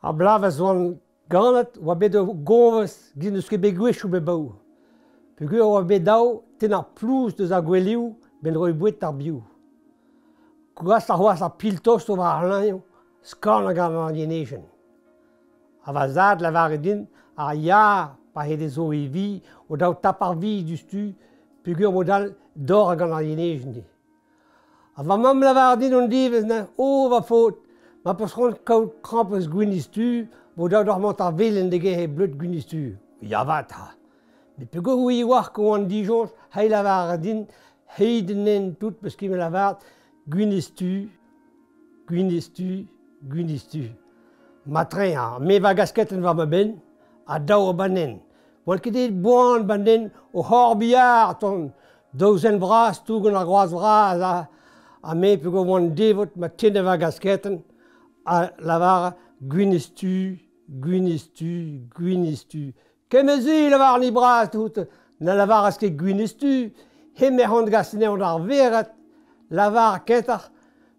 A blavas oan ganet oa bet o gonvez gant eus ket bet gwechou bet baour. Peogwir oa bet daou tennañ plouz deus ar gwelioù ben roi boued ar bioù. Gwas ar c'hoazh ar piltost o war ar lanioù, skan a gant an yenejenn. A va zad lavare din ar yar pa c'het e zo e vi o daou tap ar vi diouzhtu peogwir modal dor a gant ar yenejenn. A va mam lavare din on divez na, o va faot, ma peus c'hoant kaout krampez gwinizhtu o daou dormant ar velen degez e bleud gwinizhtu. Ya vat ha. Me peogwir ouiz war ko an dijonj hei lavare din heit en tout peus ket me lavart gwinizhtu, gwinizhtu, gwinizhtu. Matreñ ha, me va gasketenn war ma benn, a daou banen. Wal ket e boan banen o c'horbiar ton daouzen bras tou gant ar groaz bras a me peogwir oan devot ma tenn va gasketenn a lavar gwinizhtu, gwinizhtu, gwinizhtu. Kemezi lavar ni bras tout, na lavaras ket gwinizhtu, hemec'h gastenn ar veret, lavar ketar,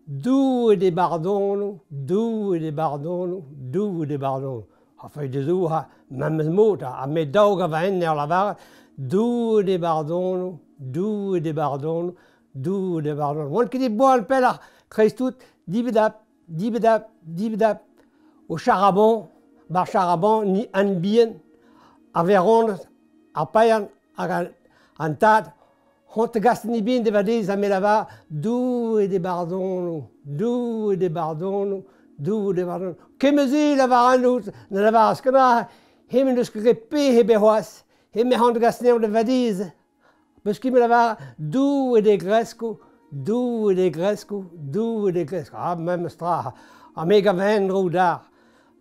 douet e bardono, douet e bardono, douet e bardono. Ha feuil de zo ha, mamez mot ha me daou gant va en er lavar, douet e bardono, douet e bardono, douet e bardono. Oan ket e boan pel ar kreistout, dibedap, dibedap, dibedap, o charabon, bar charabon ni an bien, a verond, ar paillan hag an tad, c'hoant gasten ni bien devadez a me lavar, douet e bardono, douet e bardono, douet e bardono. Kemezi lavar an out, na lavar skanañ, hemen eus ket pe he bec'hoaz, hemec'h gasten devadez, peus ket me lavar douet e gresko, douet e gresko, douet e gresko. Ah, memes tra, a me gav en dro dar.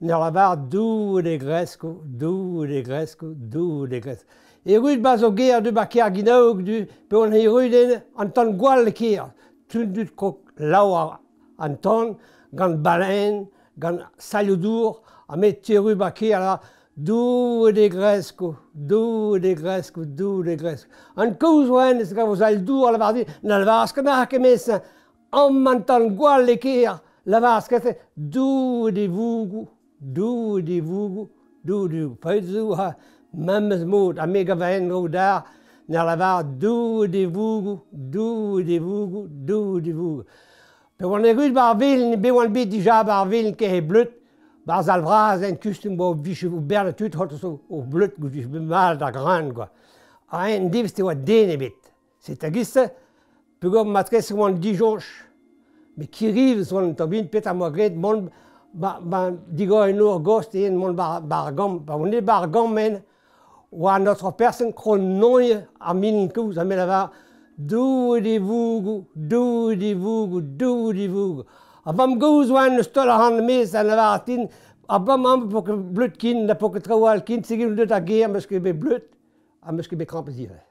Ne lavar douet e gresko, douet e gresko, douet e gresko. E rud ba zo ger du ba ker ginaoug du, pe on e rud an tan gwall e ker. Tun dut krok lau an tan, gant balen, gant saliodour, a me te rud ba ker la, douet e gresko, douet e gresko, douet e gresko. An kouz oen ez gav o zal dour lavar din, na lavar skanañ kemez, an man tan gwall e ker, lavar skanañ, douet e vougou, douet e vougou, douet e vougou. Feuil zo ha, mamez mot, a me gav en dro dar, na lavar douet e vougou, douet e vougou, douet e vougou. Pe oan e rud bar velen, be oan bet dija bar velen ket e bleud, bar zal vraz en kustum bo vich o berne tut hot o bleud goutt vich be mal da gran, quoi. A en devez te oa den ebet. C'est a giste, peogwir matrez oan dijonj, me kiriv oan tabin pet a moa gret, mon digor en ur gost en mon bar gam, pa on e bar gam men, oa notre person kron noie a min kouz a me lavar douet e vougou, douet e vougou, douet e vougou. A vam gouz oan eus tol ar an mez a lavar tin, a vam am po ket bleud kin, na po ket traoal kin, segil deut a ger, meus ket bet bleud, a meus ket bet krampez dire.